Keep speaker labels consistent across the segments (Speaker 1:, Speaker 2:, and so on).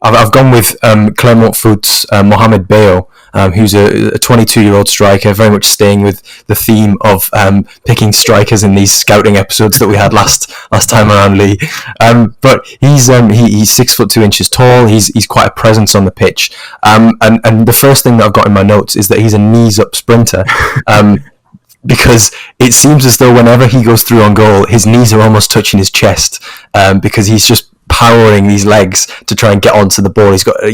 Speaker 1: I've gone with Clermont Foot's Mohamed Bayo, who's a 22-year-old striker, very much staying with the theme of picking strikers in these scouting episodes that we had last time around, Lee. But he's 6'2" tall. He's quite a presence on the pitch. And the first thing that I've got in my notes is that he's a knees-up sprinter. Because it seems as though whenever he goes through on goal, his knees are almost touching his chest, because he's just powering these legs to try and get onto the ball. He's got a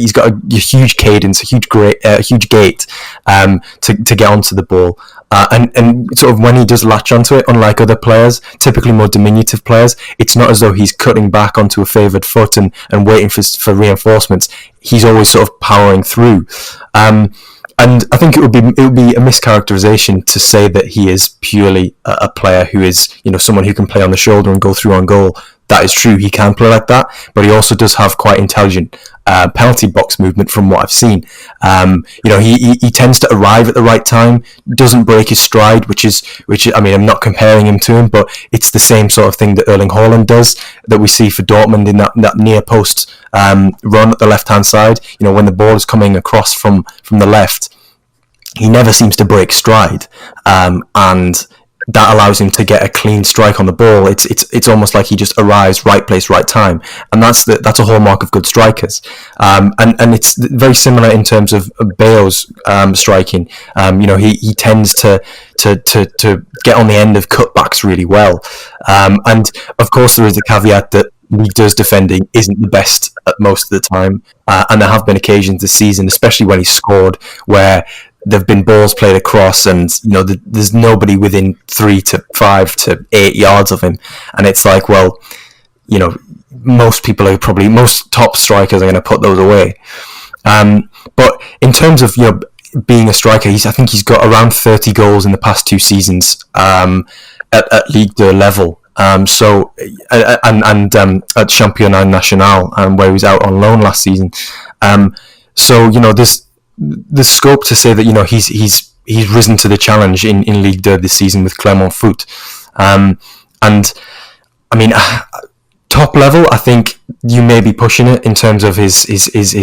Speaker 1: huge cadence, a huge gait to get onto the ball. And sort of when he does latch onto it, unlike other players, typically more diminutive players, it's not as though he's cutting back onto a favoured foot and waiting for reinforcements. He's always sort of powering through. And I think it would be a mischaracterization to say that he is purely a player who is, someone who can play on the shoulder and go through on goal. That is true, he can play like that, but he also does have quite intelligent penalty box movement from what I've seen. He tends to arrive at the right time, doesn't break his stride, which I mean, I'm not comparing him to him, but it's the same sort of thing that Erling Haaland does, that we see for Dortmund in that near post run at the left-hand side. When the ball is coming across from the left, he never seems to break stride, and that allows him to get a clean strike on the ball. It's almost like he just arrives right place, right time, and that's a hallmark of good strikers. And it's very similar in terms of Bayo's striking. He tends to get on the end of cutbacks really well. And of course, there is the caveat that League 2's defending isn't the best at most of the time, and there have been occasions this season, especially when he scored, where there've been balls played across, and there's nobody within 3 to 5 to 8 yards of him, and it's like, well, most top strikers are going to put those away. But in terms of being a striker, I think he's got around 30 goals in the past 2 seasons at Ligue 2 level. So at Championnat National, where he was out on loan last season. So there's scope to say that he's risen to the challenge in Ligue 2 this season with Clermont Foot. And I mean, top level, I think you may be pushing it in terms of his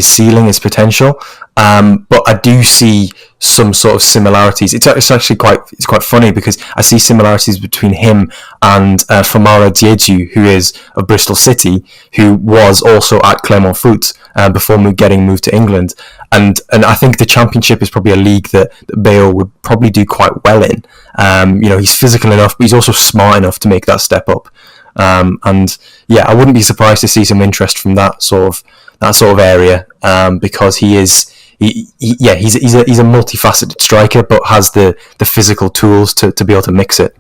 Speaker 1: ceiling, his potential. But I do see some sort of similarities. It's actually quite funny, because I see similarities between him and Famara Diédhiou, who is of Bristol City, who was also at Clermont Foot before getting moved to England. And I think the Championship is probably a league that Bayo would probably do quite well in. He's physical enough, but he's also smart enough to make that step up. And yeah, I wouldn't be surprised to see some interest from that sort of area, because he's a multifaceted striker, but has the physical tools to be able to mix it.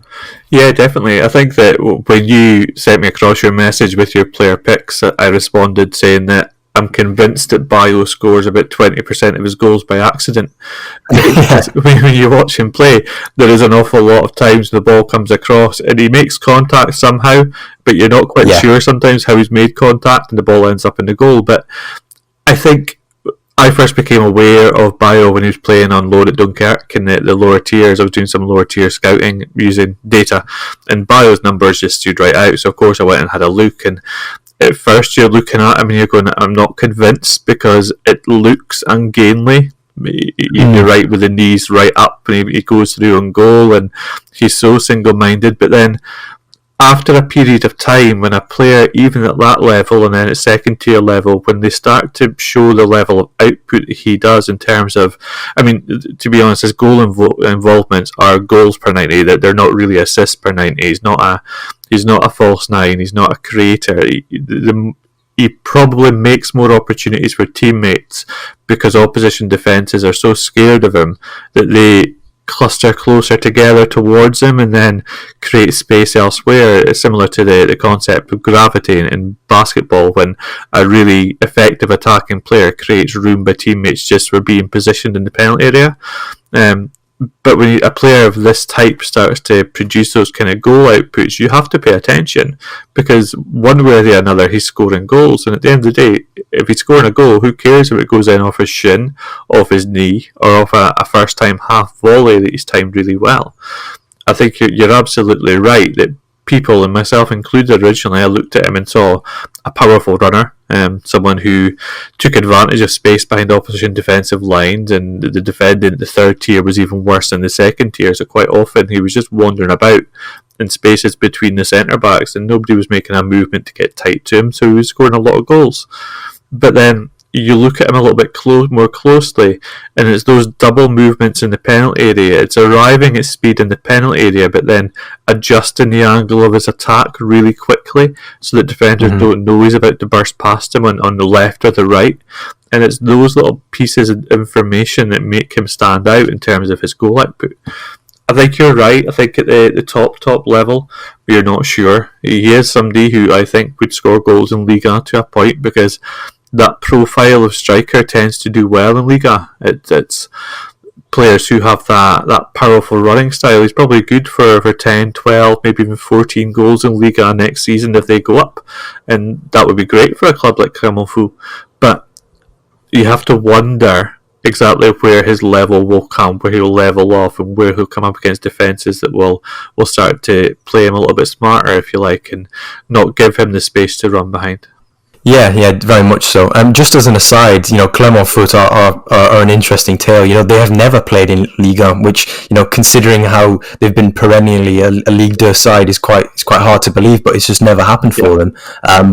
Speaker 2: Yeah, definitely. I think that when you sent me across your message with your player picks, I responded saying that I'm convinced that Bayo scores about 20% of his goals by accident. When you watch him play, there is an awful lot of times the ball comes across and he makes contact somehow, but you're not quite sure sometimes how he's made contact, and the ball ends up in the goal. But I think I first became aware of Bayo when he was playing on loan at Dunkirk in the lower tiers. I was doing some lower tier scouting using data, and Bayo's numbers just stood right out. So of course I went and had a look, and at first you're looking at him and you're going, I'm not convinced, because it looks ungainly. You're right, with the knees right up, and he goes through on goal, and he's so single-minded. But then after a period of time, when a player, even at that level and then at second tier level, when they start to show the level of output that he does in terms of, I mean, to be honest, his goal involvements are goals per 90. They're not really assists per 90. He's not a false nine. He's not a creator. He probably makes more opportunities for teammates because opposition defences are so scared of him that they cluster closer together towards him and then create space elsewhere. It's similar to the concept of gravity in basketball, when a really effective attacking player creates room by teammates just for being positioned in the penalty area. But when a player of this type starts to produce those kind of goal outputs, you have to pay attention, because one way or the other he's scoring goals, and at the end of the day, if he's scoring a goal, who cares if it goes in off his shin, off his knee, or off a first time half volley that he's timed really well. I think you're absolutely right that people, and myself included originally, I looked at him and saw a powerful runner. someone who took advantage of space behind opposition defensive lines, and the defending at the third tier was even worse than the second tier, so quite often he was just wandering about in spaces between the centre backs and nobody was making a movement to get tight to him, so he was scoring a lot of goals. But then you look at him a little bit more closely, and it's those double movements in the penalty area. It's arriving at speed in the penalty area, but then adjusting the angle of his attack really quickly so that defenders don't know he's about to burst past him on the left or the right. And it's those little pieces of information that make him stand out in terms of his goal output. I think you're right. I think at the top level, we're not sure. He is somebody who I think would score goals in Liga to a point, because that profile of striker tends to do well in Liga. It's players who have that powerful running style. He's probably good for 10, 12, maybe even 14 goals in Liga next season if they go up. And that would be great for a club like Clermont-Foot. But you have to wonder exactly where his level will come, where he'll level off, and where he'll come up against defences that will start to play him a little bit smarter, if you like, and not give him the space to run behind.
Speaker 1: Yeah, very much so. Just as an aside, Clermont-Foot are an interesting tale. They have never played in Liga, which, considering how they've been perennially a Ligue 2 side, is quite hard to believe, but it's just never happened for them.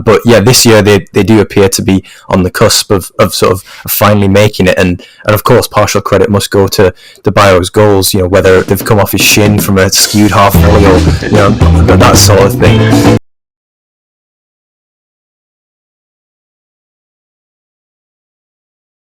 Speaker 1: But yeah, this year they do appear to be on the cusp of sort of finally making it, and of course partial credit must go to Bayo's goals. Whether they've come off his shin from a skewed half volley or that sort of thing.